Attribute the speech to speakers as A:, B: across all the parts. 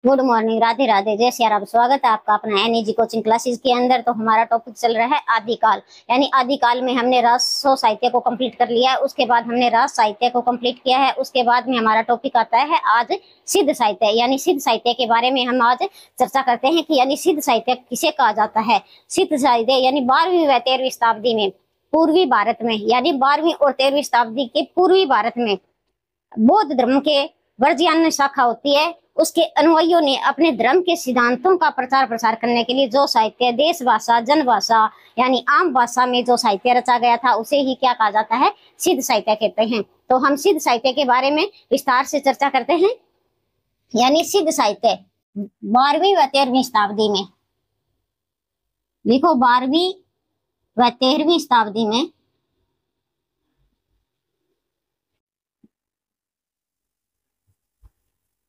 A: Good morning, Radhe Radhe, जय सिया राम। स्वागत है आपका अपना एनईजी कोचिंग क्लासेस के अंदर। तो हमारा टॉपिक चल रहा है आदिकाल। यानी आदिकाल में हमने राजस्व साहित्य को कंप्लीट कर लिया है। उसके बाद हमने राज साहित्य को कंप्लीट किया है। उसके बाद में हमारा टॉपिक आता है आज सिद्ध साहित्य। यानी सिद्ध साहित्य के बारे में हम आज चर्चा करते हैं कि यानी सिद्ध साहित्य किसे कहा जाता है। सिद्ध साहित्य यानी 12वीं व 13वीं शताब्दी में पूर्वी भारत में, यानी 12वीं और 13वीं शताब्दी के पूर्वी भारत में बौद्ध धर्म के वर्जियान शाखा होती है, उसके अनुयायियों ने अपने धर्म के सिद्धांतों का प्रचार प्रसार करने के लिए जो साहित्य देश भाषा जन भाषा यानी आम भाषा में जो साहित्य रचा गया था उसे ही क्या कहा जाता है, सिद्ध साहित्य कहते हैं। तो हम सिद्ध साहित्य के बारे में विस्तार से चर्चा करते हैं। यानी सिद्ध साहित्य 12वीं व 13वीं शताब्दी में, देखो 12वीं व 13वीं शताब्दी में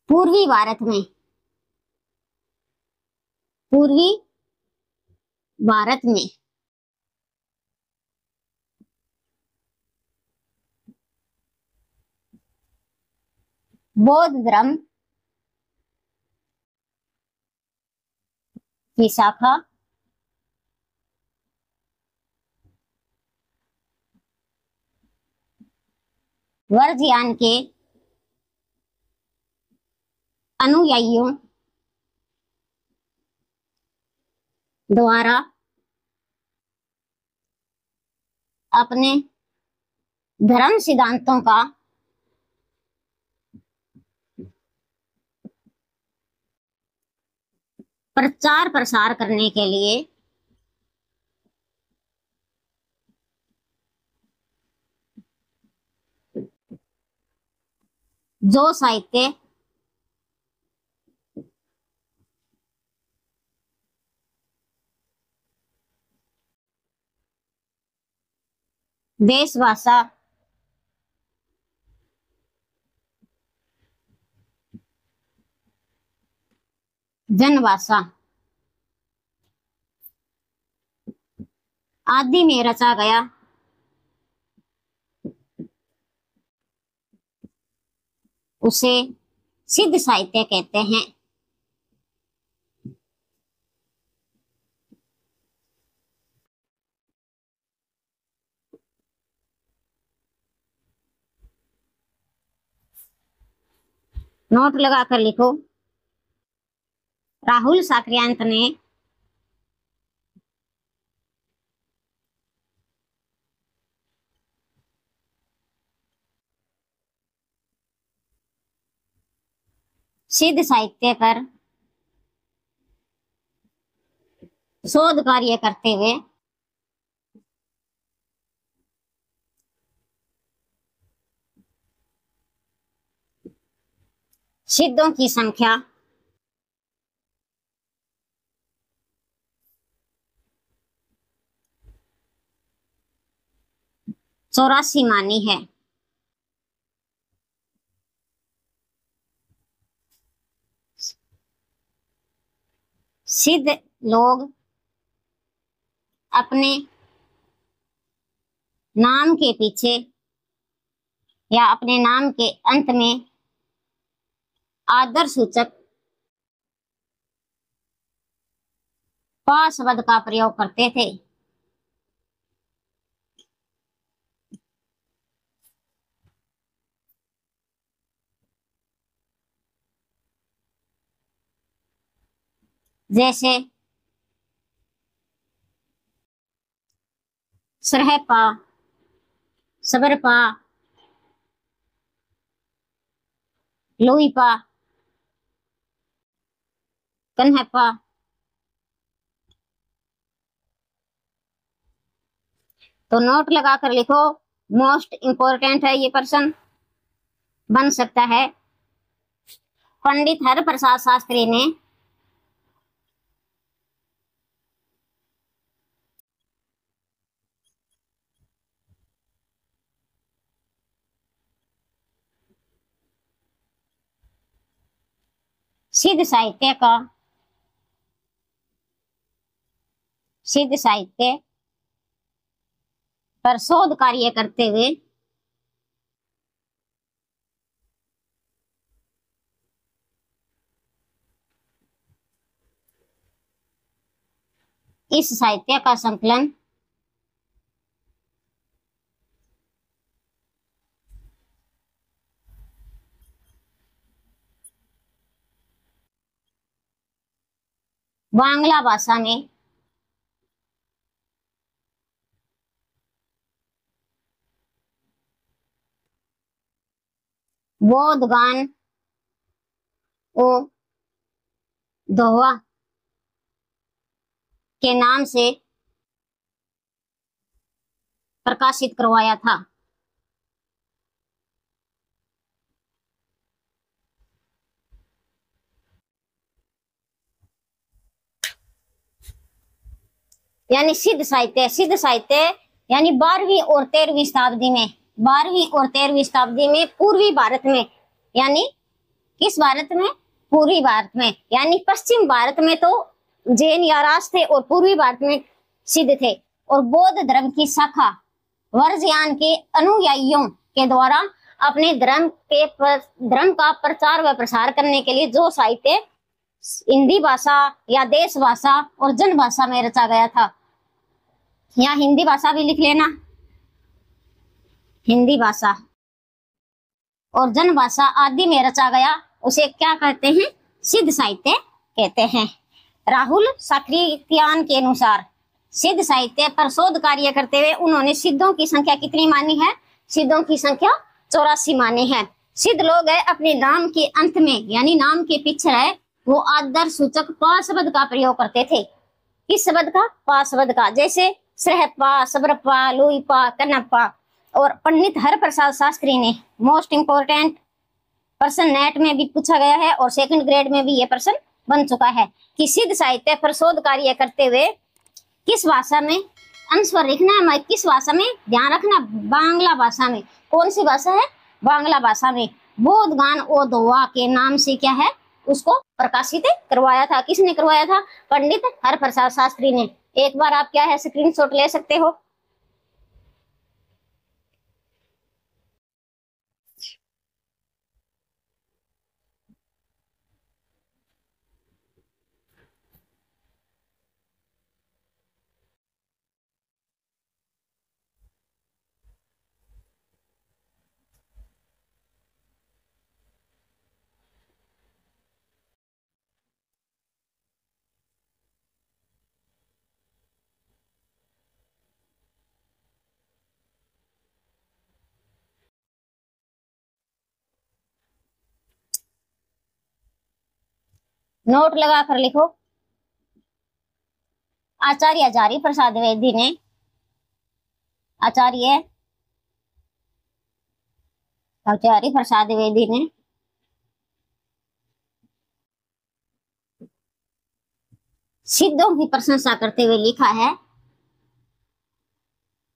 A: पूर्वी भारत में, पूर्वी भारत में बौद्ध धर्म की शाखा वर्जयान के अनुयायियों द्वारा अपने धर्म सिद्धांतों का प्रचार प्रसार करने के लिए जो साहित्य देश भाषा जनभाषा आदि में रचा गया उसे सिद्ध साहित्य कहते हैं। नोट लगाकर लिखो। राहुल साक्रियांत ने सिद्ध साहित्य पर शोध कार्य करते हुए सिद्धों की संख्या 84 मानी है। सिद्ध लोग अपने नाम के पीछे या अपने नाम के अंत में आदर सूचक पा शब्द का प्रयोग करते थे। जैसे सरहपा, सबरपा, लोईपा, कन्हपा। तो नोट लगाकर लिखो, मोस्ट इंपॉर्टेंट है ये प्रश्न, बन सकता है। पंडित हरप्रसाद शास्त्री ने सिद्ध साहित्य का सिद्ध साहित्य पर शोध कार्य करते हुए इस साहित्य का संकलन बांग्ला भाषा में बोधगान ओ दोहा के नाम से प्रकाशित करवाया था। यानी सिद्ध साहित्य यानी 12वीं और 13वीं शताब्दी में, 12वीं और 13वीं शताब्दी में पूर्वी भारत में, यानी किस भारत में? पूर्वी भारत में। यानी पश्चिम भारत में तो जैन या राज थे और पूर्वी भारत में सिद्ध थे। और बौद्ध धर्म की शाखा वर्जयान के अनुयायियों के द्वारा अपने धर्म का प्रचार व प्रसार करने के लिए जो साहित्य हिंदी भाषा या देश भाषा और जन भाषा में रचा गया था। यहाँ हिंदी भाषा भी लिख लेना, हिंदी भाषा और जन भाषा आदि में रचा गया, उसे क्या कहते हैं? सिद्ध साहित्य कहते हैं। राहुल साकृत्यायन के अनुसार सिद्ध साहित्य पर शोध कार्य करते हुए उन्होंने सिद्धों की संख्या कितनी मानी है? सिद्धों की संख्या 84 मानी है। सिद्ध लोग है अपने नाम के अंत में, यानी नाम के पीछे है, वो आदर सूचक पा शब्द का प्रयोग करते थे। किस शब्द का? पा शब्द का। जैसे सरहप्पा, सबरप्पा, लुईपा, कन्नप्पा। और पंडित हरप्रसाद शास्त्री ने, मोस्ट इंपोर्टेंट प्रश्न नेट में भी पूछा गया है और सेकंड ग्रेड में भी ये प्रश्न बन चुका है कि सिद्ध साहित्य पर शोध कार्य करते हुए किस भाषा में, आंसर लिखना है, मैं किस भाषा में, ध्यान रखना, बांग्ला भाषा में। कौन सी भाषा है? बांग्ला भाषा में। बोधगान ओ दोहा के नाम से क्या है? उसको प्रकाशित करवाया था। किसने करवाया था? पंडित हरप्रसाद शास्त्री ने। एक बार आप क्या है स्क्रीनशॉट ले सकते हो। नोट लगा कर लिखो। आचार्य हजारी प्रसाद द्विवेदी ने, आचार्य हजारी प्रसाद द्विवेदी ने सिद्धों की प्रशंसा करते हुए लिखा है,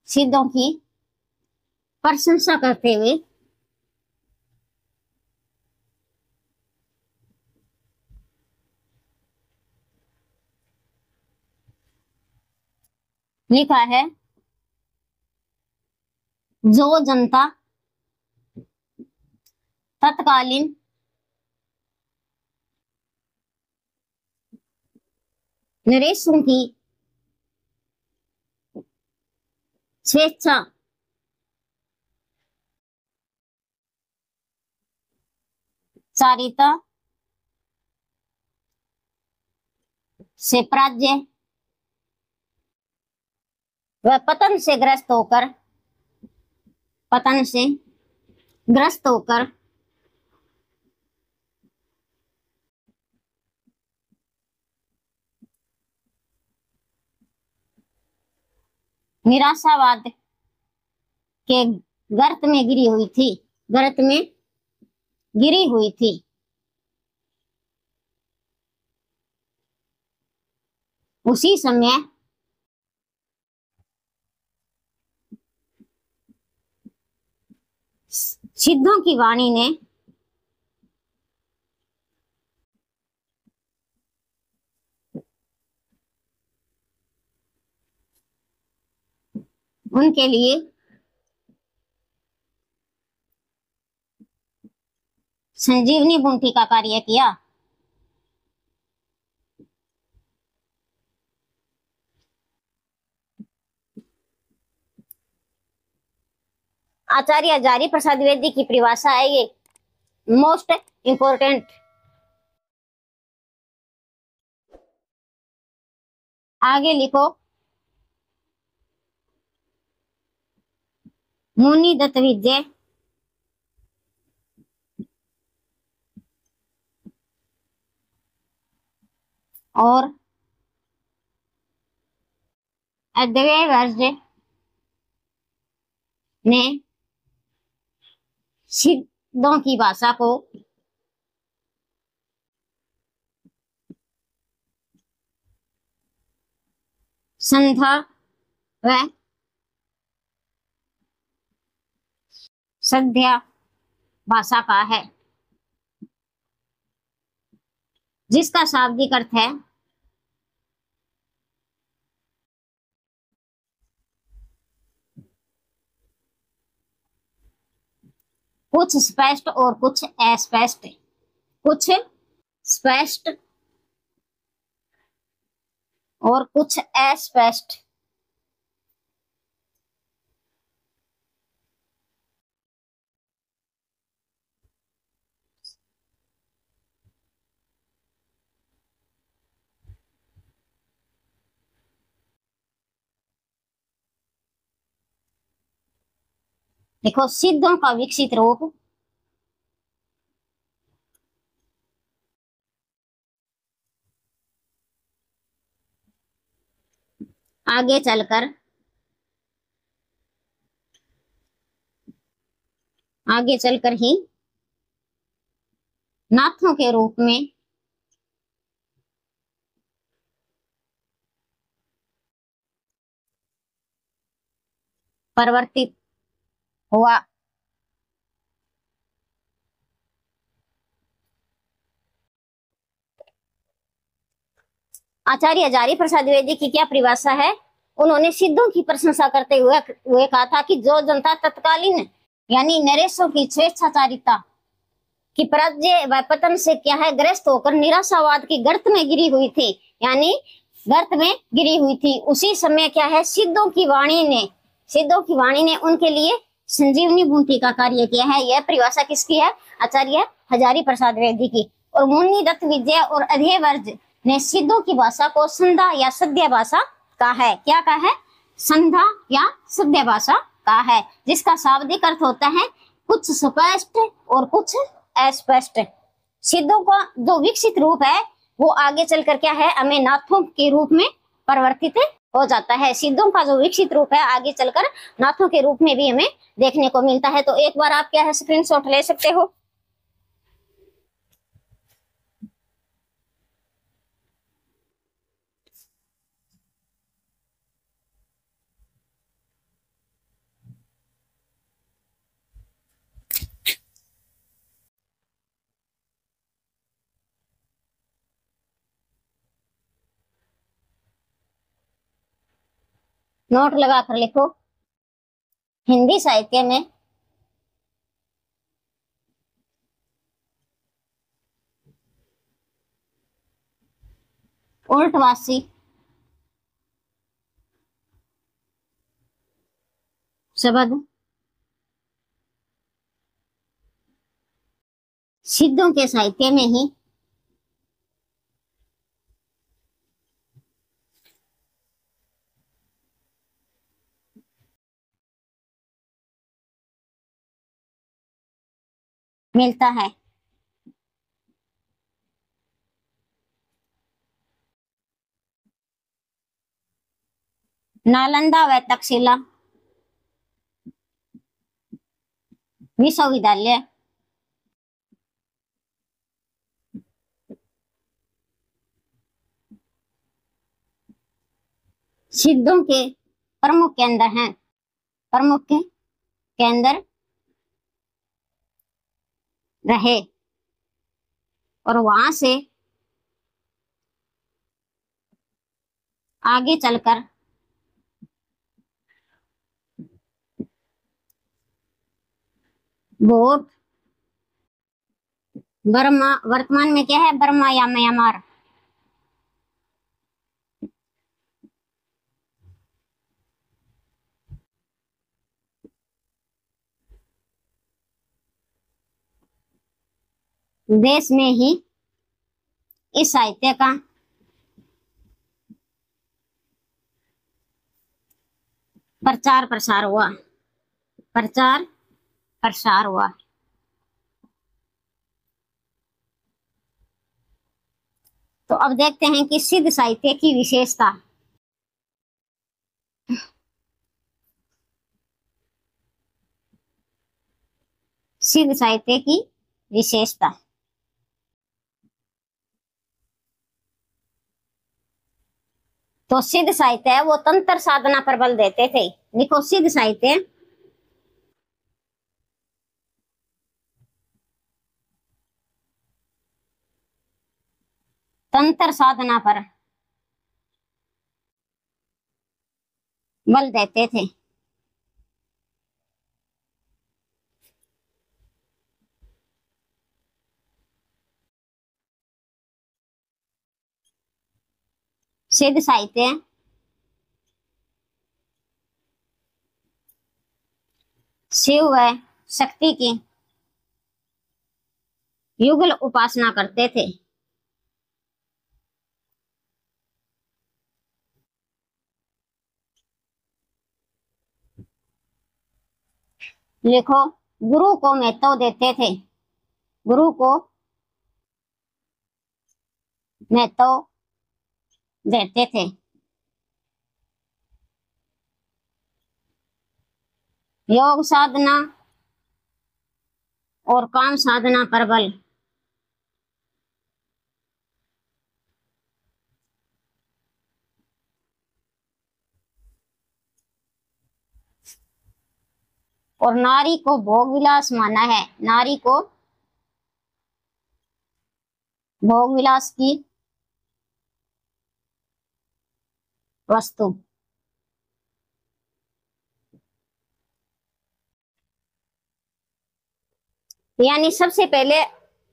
A: सिद्धों की प्रशंसा करते हुए लिखा है, जो जनता तत्कालीन नरेशों की स्वेच्छा चारिता से पराजय व पतन से ग्रस्त होकर निराशावाद के गर्त में गिरी हुई थी। उसी समय सिद्धों की वाणी ने उनके लिए संजीवनी बूटी का कार्य किया। आचार्य हजारी प्रसाद द्विवेदी की परिभाषा है ये मोस्ट इंपोर्टेंट। आगे लिखो, मुनि दत्त विजय और अद्वैत ने सिद्धों की भाषा को संध्या व सद्य भाषा का है, जिसका शाब्दिक अर्थ है कुछ स्पष्ट और कुछ अस्पष्ट, कुछ स्पष्ट और कुछ अस्पष्ट। देखो, सिद्धों का विकसित रूप आगे चलकर ही नाथों के रूप में परिवर्तित हुआ। आचार्य हजारी प्रसाद द्विवेदी की क्या परिभाषा है? उन्होंने सिद्धों की प्रशंसा करते हुए कहा था कि जो जनता तत्कालीन यानी नरेशों की स्वेच्छाचारिता की पराजय व पतन से क्या है ग्रस्त होकर निराशावाद की गर्त में गिरी हुई थी, यानी गर्त में गिरी हुई थी, उसी समय क्या है सिद्धों की वाणी ने उनके लिए संजीवनी बूटी का कार्य किया है। यह परिभाषा किसकी है? आचार्य हजारी प्रसाद द्विवेदी की। और मुनि दत्त विजय और अध्यवर्ज ने सिद्धों की भाषा को संध्या या सद्य भाषा का है। क्या का है? संध्या या सद्य भाषा का है, जिसका शाब्दिक अर्थ होता है कुछ स्पष्ट और कुछ अस्पष्ट। सिद्धों का जो विकसित रूप है वो आगे चलकर क्या है हमें नाथों के रूप में परिवर्तित हो जाता है। सिद्धों का जो विकसित रूप है आगे चलकर नाथों के रूप में भी हमें देखने को मिलता है। तो एक बार आप क्या है स्क्रीनशॉट ले सकते हो। नोट लगा कर लिखो, हिंदी साहित्य में उल्टवासी शब्द सिद्धों के साहित्य में ही मिलता है। नालंदा व तक्षशिला विश्वविद्यालय सिद्धों के प्रमुख केंद्र हैं, प्रमुख केंद्र रहे और वहां से आगे चलकर वो बर्मा, वर्तमान में क्या है बर्मा या म्यांमार, देश में ही इस साहित्य का प्रचार प्रसार हुआ। प्रचार प्रसार हुआ। तो अब देखते हैं कि सिद्ध साहित्य की विशेषता। सिद्ध साहित्य की विशेषता। तो सिद्ध साहित्य है वो तंत्र साधना पर बल देते थे। देखो सिद्ध साहित्य तंत्र साधना पर बल देते थे। सिद्ध साहित्य शिव व शक्ति की युगल उपासना करते थे। लिखो गुरु को महत्व देते थे। गुरु को महत्व देते थे। योग साधना और काम साधना पर बल। और नारी को भोग विलास माना है। नारी को भोग विलास की वस्तु। यानी सबसे पहले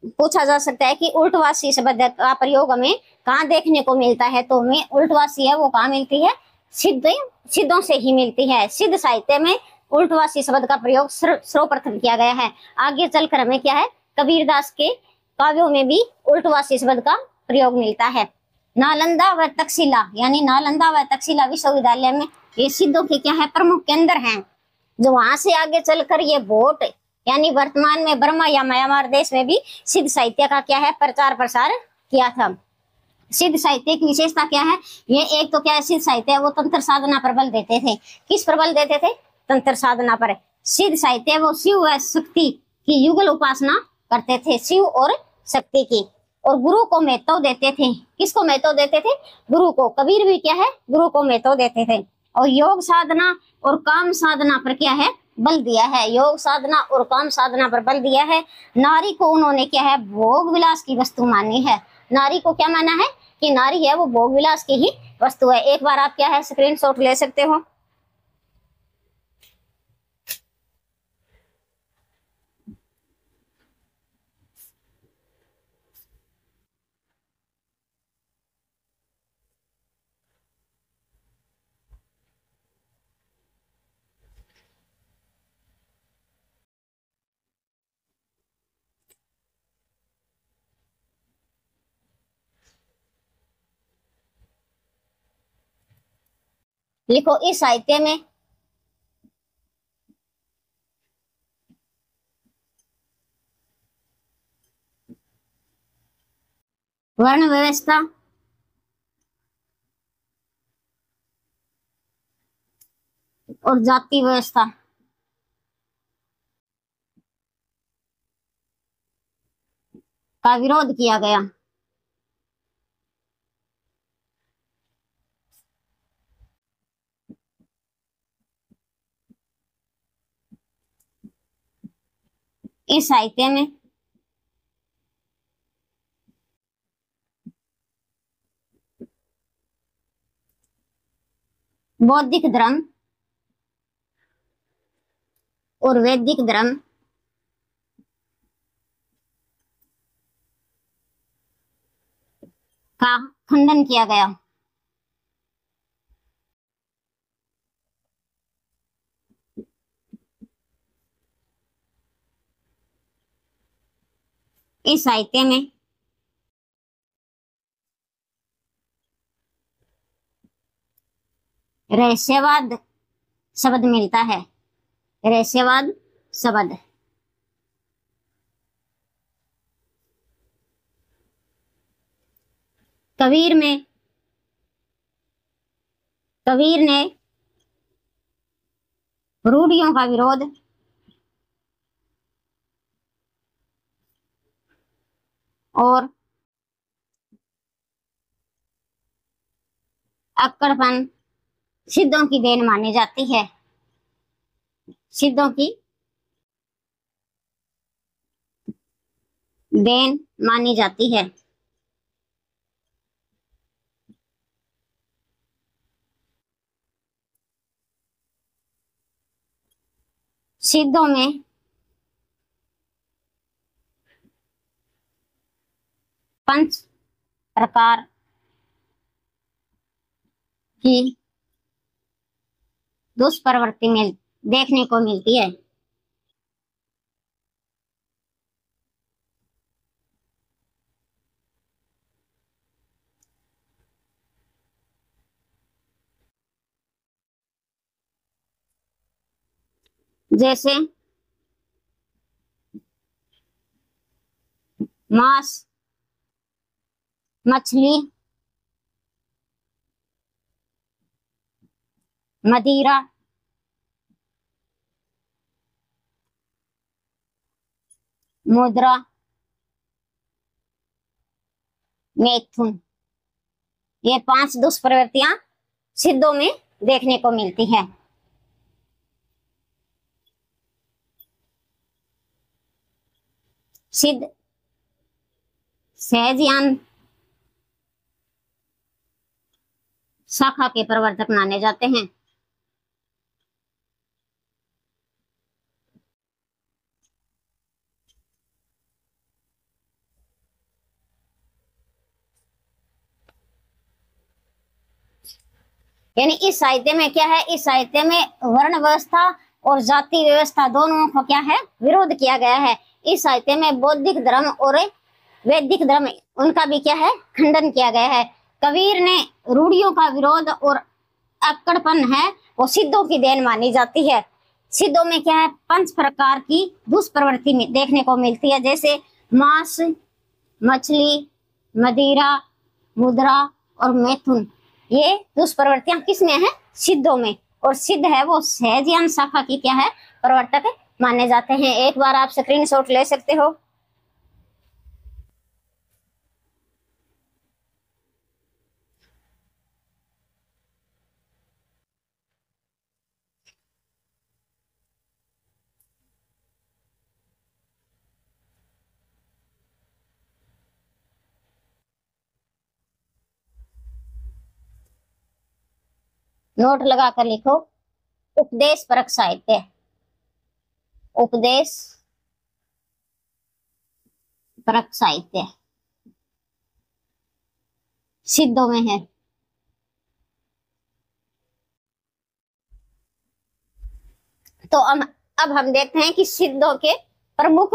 A: पूछा जा सकता है कि उल्टवासी शब्द का प्रयोग हमें कहाँ देखने को मिलता है। तो हमें उल्टवासी है वो कहाँ मिलती है? सिद्धों से ही मिलती है। सिद्ध साहित्य में उल्टवासी शब्द का प्रयोग सर्वप्रथम किया गया है। आगे चलकर हमें क्या है, कबीरदास के काव्यों में भी उल्टवासी शब्द का प्रयोग मिलता है। नालंदा व तक्षशिला यानी नालंदा व तक्षशिला विश्वविद्यालय में ये सिद्धों के क्या है, प्रमुख केंद्र हैं। जो वहां से आगे चलकर ये भोट यानी वर्तमान में बर्मा या म्यांमार देश में भी सिद्ध साहित्य का क्या है, प्रचार प्रसार किया था। सिद्ध साहित्य की विशेषता क्या है? ये एक तो क्या है, सिद्ध साहित्य वो तंत्र साधना पर बल देते थे। किस पर बल देते थे? तंत्र साधना पर। सिद्ध साहित्य वो शिव व शक्ति की युगल उपासना करते थे, शिव और शक्ति की। और गुरु को महत्व देते थे। किसको महत्व देते थे? गुरु को। कबीर भी क्या है, गुरु को महत्व देते थे। और योग साधना और काम साधना पर क्या है, बल दिया है। योग साधना और काम साधना पर बल दिया है। नारी को उन्होंने क्या है, भोग विलास की वस्तु मानी है। नारी को क्या माना है कि नारी है वो भोग विलास की ही वस्तु है। एक बार आप क्या है, स्क्रीनशॉट ले सकते हो। लिखो इस साहित्य में वर्ण व्यवस्था और जाति व्यवस्था का विरोध किया गया। इस साहित्य में बौद्धिक धर्म और वैदिक धर्म का खंडन किया गया। इस साहित्य में रहस्यवाद शब्द मिलता है। रहस्यवाद शब्द कबीर ने रूढ़ियों का विरोध और अक्कड़पन सिद्धों की देन मानी जाती है। सिद्धों की देन मानी जाती है। सिद्धों में पंच प्रकार की दुष्प्रवृत्ति में देखने को मिलती है। जैसे मांस, मछली, मदिरा, मुद्रा, मैथुन, ये 5 दुष्प्रवृत्तियां सिद्धों में देखने को मिलती है। सिद्ध सहजयान शाखा के प्रवर्तक माने जाते हैं। यानी इस साहित्य में क्या है, इस साहित्य में वर्ण व्यवस्था और जाति व्यवस्था दोनों को क्या है, विरोध किया गया है। इस साहित्य में बौद्धिक धर्म और वैदिक धर्म उनका भी क्या है, खंडन किया गया है। कबीर ने रूढ़ियों का विरोध और अक्कड़पन है वो सिद्धों की देन मानी जाती है। सिद्धों में क्या है, 5 प्रकार की दुष्प्रवृत्ति में देखने को मिलती है। जैसे मांस, मछली, मदिरा, मुद्रा और मैथुन, ये दुष्प्रवृत्तियां किसमें है, सिद्धों में। और सिद्ध है वो सहजयान शाखा की क्या है, प्रवर्तक माने जाते हैं। एक बार आप स्क्रीनशॉट ले सकते हो। नोट लगा कर लिखो, उपदेश परक साहित्य। उपदेश परक साहित्य सिद्धों में है। तो अब हम देखते हैं कि सिद्धों के प्रमुख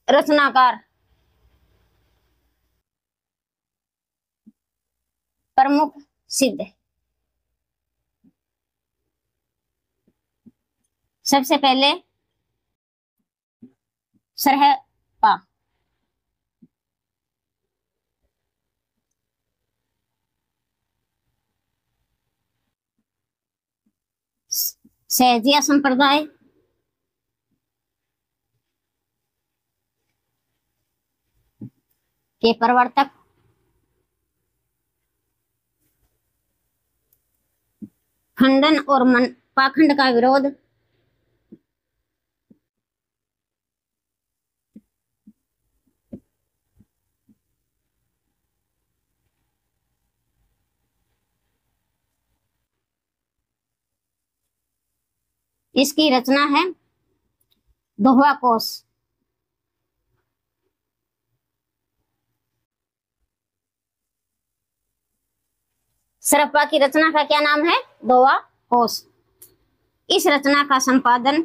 A: रचनाकार, प्रमुख सिद्ध। सबसे पहले सरहपा, सहजिया संप्रदाय, के प्रवर्तक खंडन और पाखंड का विरोध, इसकी रचना है दोहा कोश। सरहपा की रचना का क्या नाम है, दोहा कोश। इस रचना का संपादन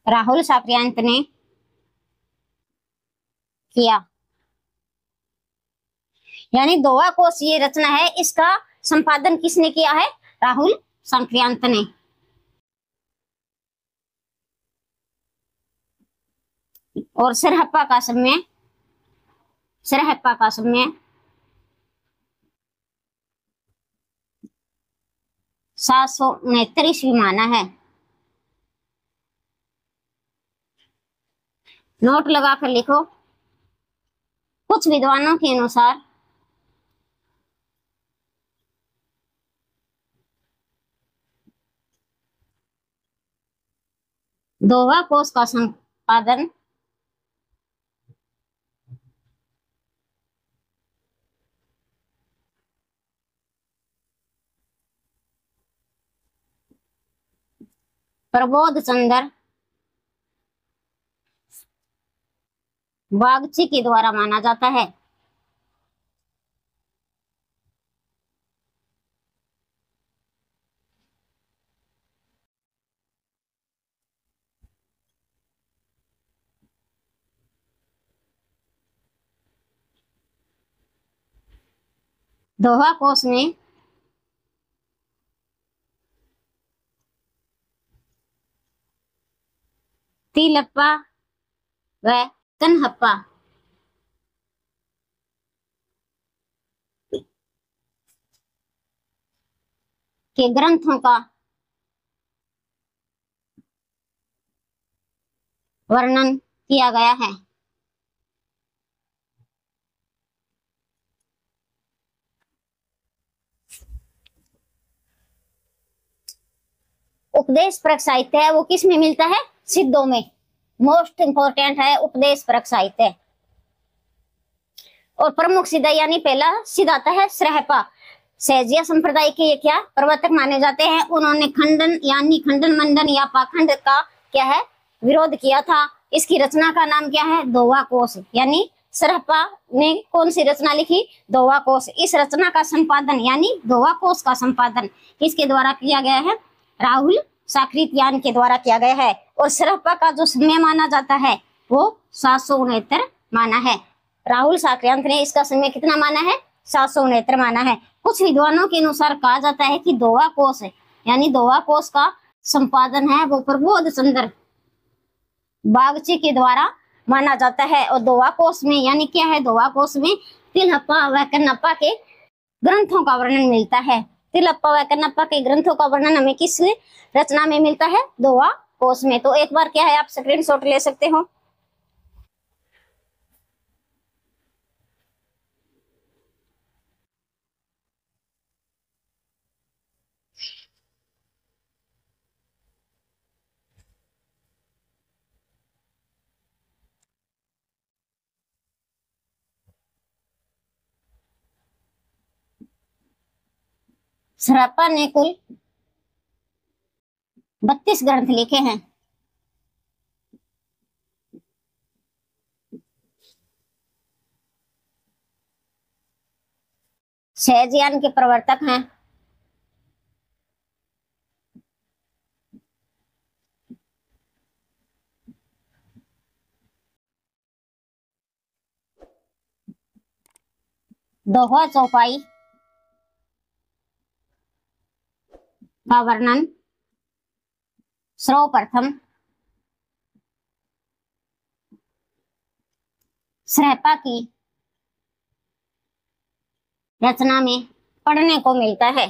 A: राहुल साक्रियांत ने किया। यानी दोहा कोश ये रचना है, इसका संपादन किसने किया है? राहुल साक्रियांत ने। और सरहप्पा का समय, सरहप्पा का समय 769 ईस्वी माना है। नोट लगा कर लिखो। कुछ विद्वानों के अनुसार दोहा कोश का संपादन प्रबोध चंद्र बागची के द्वारा माना जाता है। दोहा कोश में तिलप्पा व कन्हप्पा के ग्रंथों का वर्णन किया गया है। उपदेश परक साहित्य है वो किस में मिलता है? सिद्धों में। मोस्ट इंपोर्टेंट है उपदेश परक साहित्य। और प्रमुख सिद्ध यानी पहला सिद्ध आता है सरहप्पा। सहजिया संप्रदाय के ये क्या प्रवर्तक माने जाते हैं। उन्होंने खंडन यानी खंडन मंडन या पाखंड का क्या है विरोध किया था। इसकी रचना का नाम क्या है? दोहा कोश। यानी सरहप्पा ने कौन सी रचना लिखी? दोहा कोश। इस रचना का संपादन यानी दोहा कोश का संपादन किसके द्वारा किया गया है? राहुल साक्रियान के द्वारा किया गया है। और सरहप्पा का जो समय माना जाता है वो 769 माना है। राहुल साक्रियांत ने इसका समय कितना माना है? 769 माना है। कुछ विद्वानों के अनुसार कहा जाता है कि दोहा कोश है यानी दोहा कोश का संपादन है वो प्रबोध चंद्र बागची के द्वारा माना जाता है। और दोहा कोश में यानी क्या है? दोहा कोश में तिलप्पा व कन्हप्पा के ग्रंथों का वर्णन मिलता है। तिलप्पा व कन्हप्पा के ग्रंथों का वर्णन हमें किस रचना में मिलता है? दोहा कोश में। तो एक बार क्या है आप स्क्रीनशॉट ले सकते हो। सरहप्पा ने कुल 32 ग्रंथ लिखे हैं। सहजयान के प्रवर्तक हैं दोहा चौपाई का वर्णन सर्वप्रथम सरहप्पा की रचना में पढ़ने को मिलता है।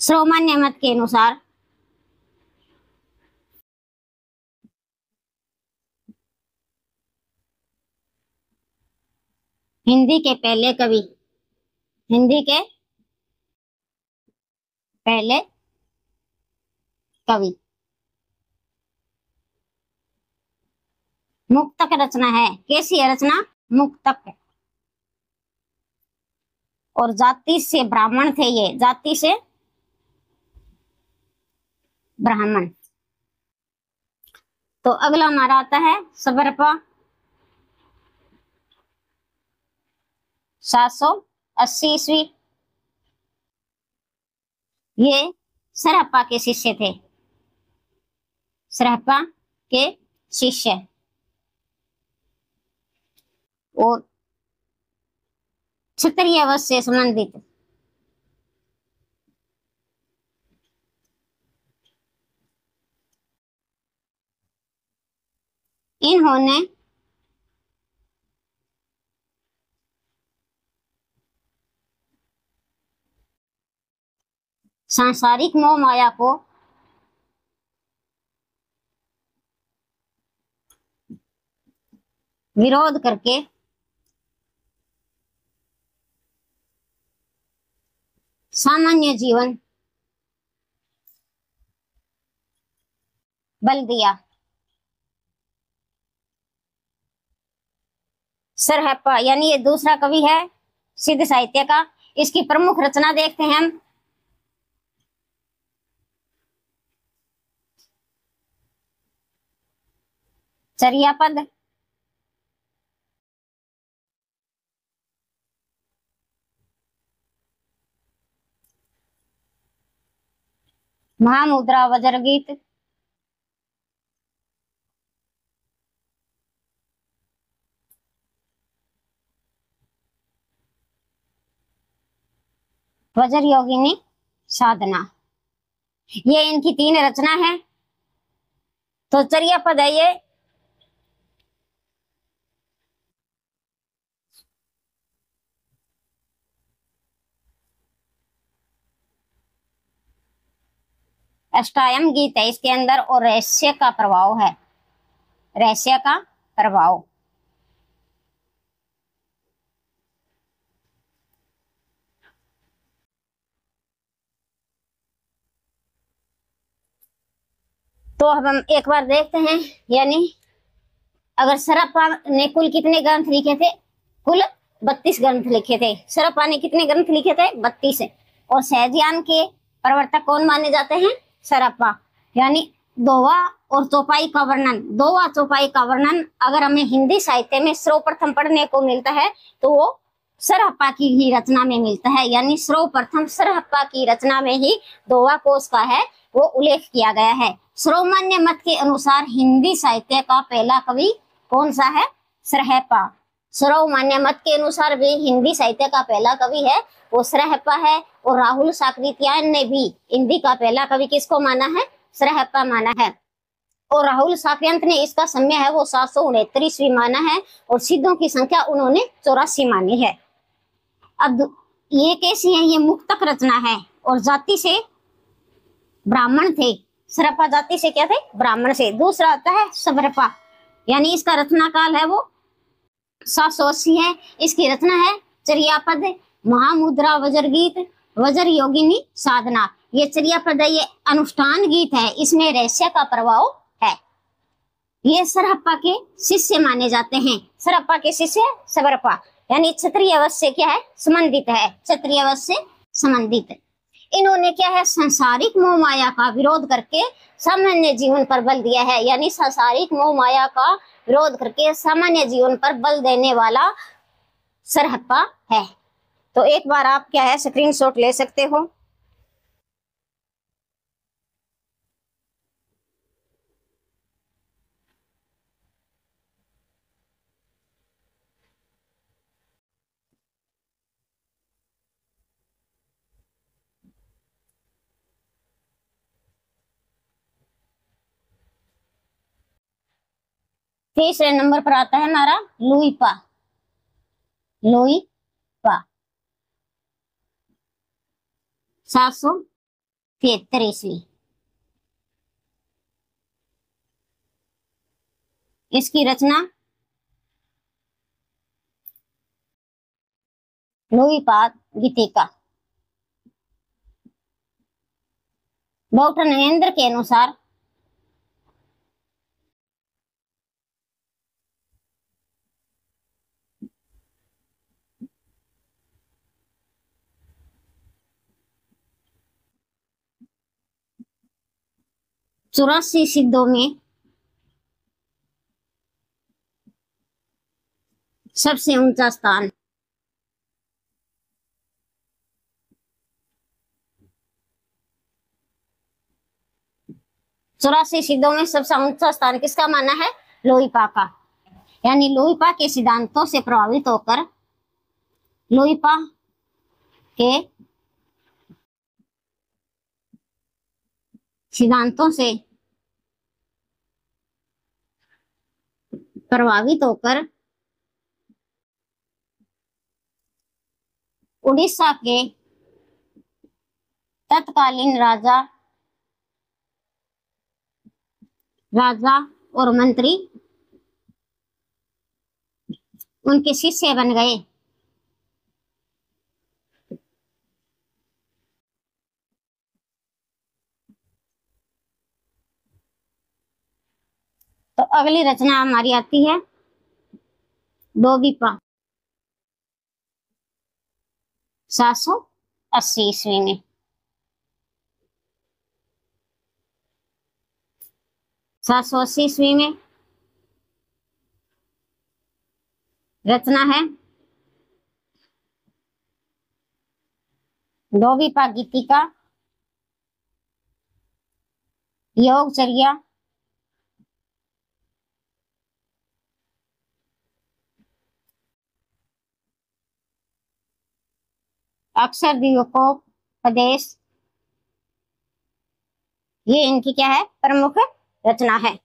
A: सामान्य मत के अनुसार हिंदी के पहले कवि, हिंदी के पहले कवि मुक्तक रचना है। कैसी है रचना? मुक्तक। और जाति से ब्राह्मण थे ये, जाति से ब्राह्मण। तो अगला हमारा आता है सरहप्पा 780 ईस्वी। ये सरहप्पा के शिष्य थे, सरहप्पा के शिष्य, और क्षत्रिय वंश से संबंधित इन्होंने सांसारिक मोह माया को विरोध करके सामान्य जीवन बल दिया। सरहप्पा यानी ये दूसरा कवि है सिद्ध साहित्य का। इसकी प्रमुख रचना देखते हैं हम। चर्यापद, महामुद्रा, वज्रगीत, वज्र योगिनी, साधना, ये इनकी 3 रचना है। तो चर्यापद है ये अष्टायम गीत है इसके अंदर, और रहस्य का प्रभाव है, रहस्य का प्रभाव। तो अब हम एक बार देखते हैं, यानी अगर सरहप्पा ने कुल कितने ग्रंथ लिखे थे? कुल 32 ग्रंथ लिखे थे। सरहप्पा ने कितने ग्रंथ लिखे थे? 32। और सहजयान के प्रवर्तक कौन माने जाते हैं? सरहप्पा। यानी दोवा और चौपाई का वर्णन, दोवा चौपाई का वर्णन अगर हमें हिंदी साहित्य में सर्वप्रथम पढ़ने को मिलता है तो वो सरहप्पा की ही रचना में मिलता है। यानी सर्वप्रथम सरहप्पा की रचना में ही दोवा कोश का है वो उल्लेख किया गया है। सर्वमान्य मत के अनुसार हिंदी साहित्य का पहला कवि कौन सा है? सरहप्पा। सर्वमान्य मत के अनुसार भी हिंदी साहित्य का पहला कवि है वो सरहप्पा है। और राहुल साकृत्यायन ने भी हिंदी का पहला कवि किसको माना है? सरहप्पा माना है। और राहुल साकृत्यायन ने इसका समय है वो 769 ईस्वी माना है, और सिद्धों की संख्या उन्होंने 84 मानी है। अब ये कैसी है? ये मुक्तक रचना है, और जाति से ब्राह्मण थे। सरहप्पा जाति से क्या थे? ब्राह्मण से। दूसरा आता है सरहप्पा, यानी इसका रचना काल है वो 780 है। इसकी रचना है चर्यापद, महामुद्रा, वज्रगीत, वज्र योगिनी, साधना। ये चर्यापद है, ये अनुष्ठान गीत है, इसमें रहस्य का प्रभाव है। ये सरहप्पा के शिष्य माने जाते हैं। सरहप्पा के शिष्य सरहप्पा, यानी क्षत्रिय वंश से क्या है? संबंधित है, क्षत्रिय वंश से संबंधित। इन्होंने क्या है? सांसारिक मोह माया का विरोध करके सामान्य जीवन पर बल दिया है। यानी सांसारिक मोह माया का विरोध करके सामान्य जीवन पर बल देने वाला सरहप्पा है। तो एक बार आप क्या है स्क्रीनशॉट ले सकते हो। तीसरे नंबर पर आता है हमारा लुईपा। लुईपा 773 ईस्वी। इसकी रचना लुईपा गीतिका। डॉक्टर नरेंद्र के अनुसार चौरासी सिद्धों में सबसे ऊंचा स्थान। चौरासी सिद्धों में सबसे ऊंचा स्थान किसका माना है? लोईपा का। यानी लोईपा के सिद्धांतों से प्रभावित होकर लोईपा के सिद्धांतों से प्रभावित होकर उड़ीसा के तत्कालीन राजा और मंत्री उनके शिष्य बन गए। तो अगली रचना हमारी आती है दोबीपा 780 ईस्वी में। सात सौ अस्सी ईस्वी में रचना है दोबीपा गीतिका, योगचर्या, अक्षर द्विकोपदेश, ये इनकी क्या है? प्रमुख रचना है।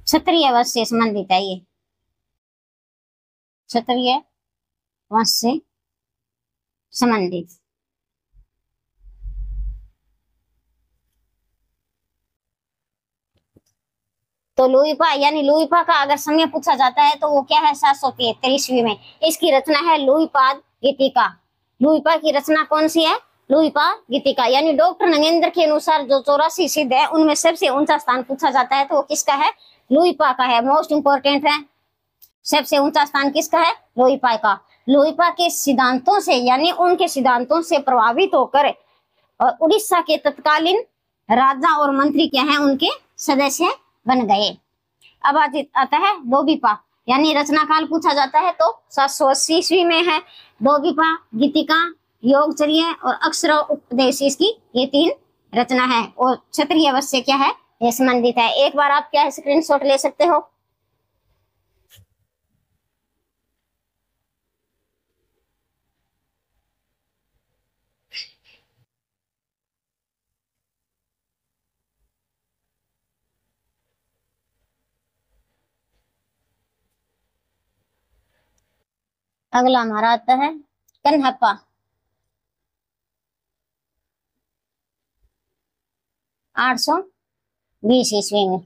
A: क्षत्रिय वंश से संबंधित है ये, क्षत्रिय वंश से संबंधित। तो लोईपा यानी लोईपा का अगर समय पूछा जाता है तो वो क्या है? 773 ईस्वी में। इसकी रचना है लोईपाद गीतिका। लोईपा की रचना कौन सी है? लोईपा गीतिका। यानी डॉक्टर नगेंद्र के अनुसार जो 84 सिद्ध है उनमें सबसे ऊंचा स्थान पूछा जाता है तो वो किसका है? लोईपा का है। मोस्ट इंपोर्टेंट है, सबसे ऊंचा स्थान किसका है? लोईपा का। लोईपा के सिद्धांतों से यानी उनके सिद्धांतों से प्रभावित होकर उड़ीसा के तत्कालीन राजा और मंत्री क्या है? उनके सदस्य बन गए। अब आता है दोबीपा, यानी रचना काल पूछा जाता है तो 780 ईस्वी में है। दोबीपा गीतिका, योगचर्या और अक्षर उपदेश, इसकी ये 3 रचना है और क्षत्रिय वंश से क्या है? ये संबंधित है। एक बार आप क्या है? स्क्रीनशॉट ले सकते हो। अगला हमारा आता है कन्हप्पा 820 ईस्वी में।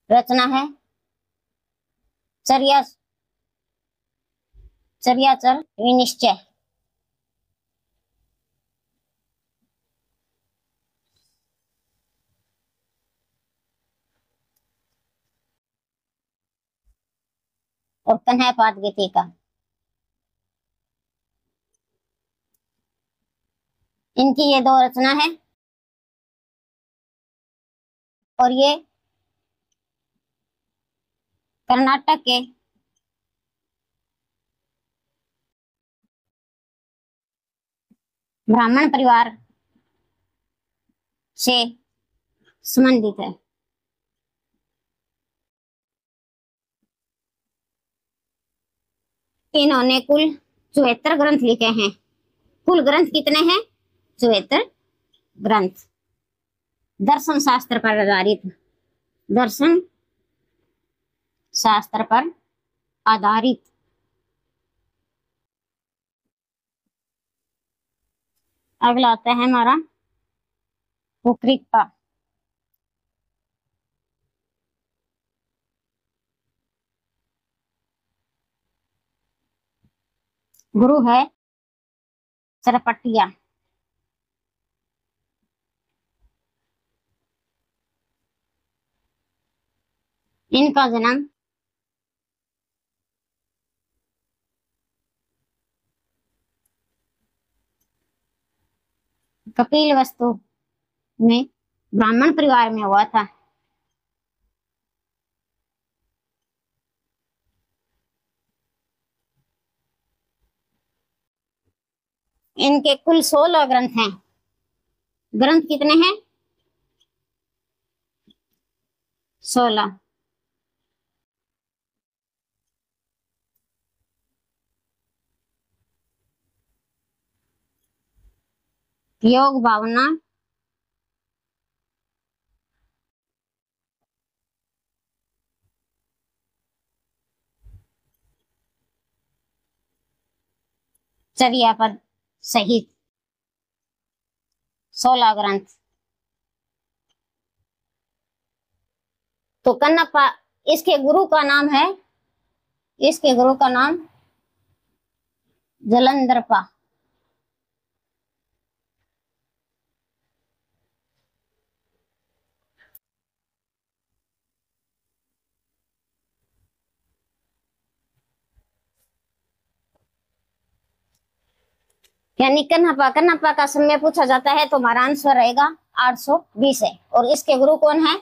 A: रचना है चर्याचर विनिश्चय। और कन्हैपाद गीतिका, इनकी ये 2 रचना है और ये कर्नाटक के ब्राह्मण परिवार से संबंधित है। इन्होंने कुल 74 ग्रंथ लिखे हैं। कुल ग्रंथ कितने हैं? 74 ग्रंथ। दर्शन शास्त्र पर आधारित, दर्शन शास्त्र पर आधारित। अगला आता है हमारा कुक्रिका। गुरु है चरपटिया। इनका जन्म कपिलवस्तु में ब्राह्मण परिवार में हुआ था। इनके कुल 16 ग्रंथ हैं। ग्रंथ कितने हैं? 16। योग भावना, चर्यापद सहित 16 ग्रंथ। तो कन्नप्पा, इसके गुरु का नाम है, इसके गुरु का नाम जलंधरप्पा। यानी कन्नप्पा, कन्नप्पा का समय पूछा जाता है तो हमारा आंसर रहेगा 820 है। और इसके गुरु कौन है?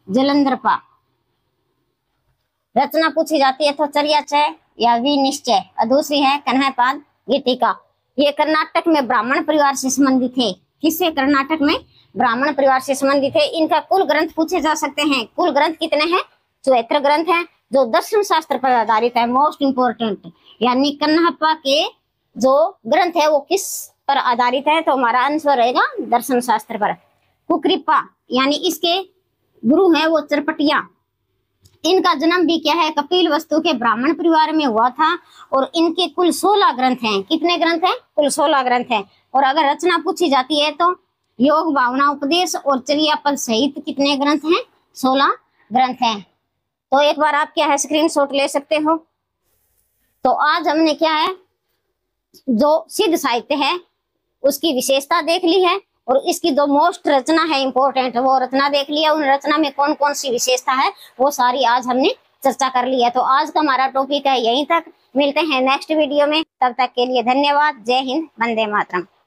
A: जलंधरप्पा। रचना पूछी जाती है तो चर्याचय या विनिश्चय, और दूसरी है कन्हैपाद गीतिका। ये कर्नाटक में ब्राह्मण परिवार से संबंधित है। किससे? कर्नाटक में ब्राह्मण परिवार से संबंधित है। इनका कुल ग्रंथ पूछे जा सकते हैं। कुल ग्रंथ कितने हैं? 74 ग्रंथ हैं, जो दर्शन शास्त्र पर आधारित है। मोस्ट इंपोर्टेंट, यानी कन्हप्पा के जो ग्रंथ है वो किस पर आधारित है? तो हमारा आंसर रहेगा दर्शन शास्त्र पर। कुकृप्पा, यानी इसके गुरु है वो चरपटिया। इनका जन्म भी क्या है? कपिलवस्तु के ब्राह्मण परिवार में हुआ था। और इनके कुल 16 ग्रंथ हैं। कितने ग्रंथ हैं? कुल 16 ग्रंथ हैं। और अगर रचना पूछी जाती है तो योग भावना उपदेश और चर्यापद सहित कितने ग्रंथ हैं? 16 ग्रंथ हैं। तो एक बार आप क्या है स्क्रीनशॉट ले सकते हो। तो आज हमने क्या है, जो सिद्ध साहित्य है उसकी विशेषता देख ली है, और इसकी जो मोस्ट रचना है इंपॉर्टेंट वो रचना देख लिया। उन रचना में कौन कौन सी विशेषता है वो सारी आज हमने चर्चा कर ली है। तो आज का हमारा टॉपिक है यहीं तक। मिलते हैं नेक्स्ट वीडियो में, तब तक के लिए धन्यवाद। जय हिंद, वंदे मातरम।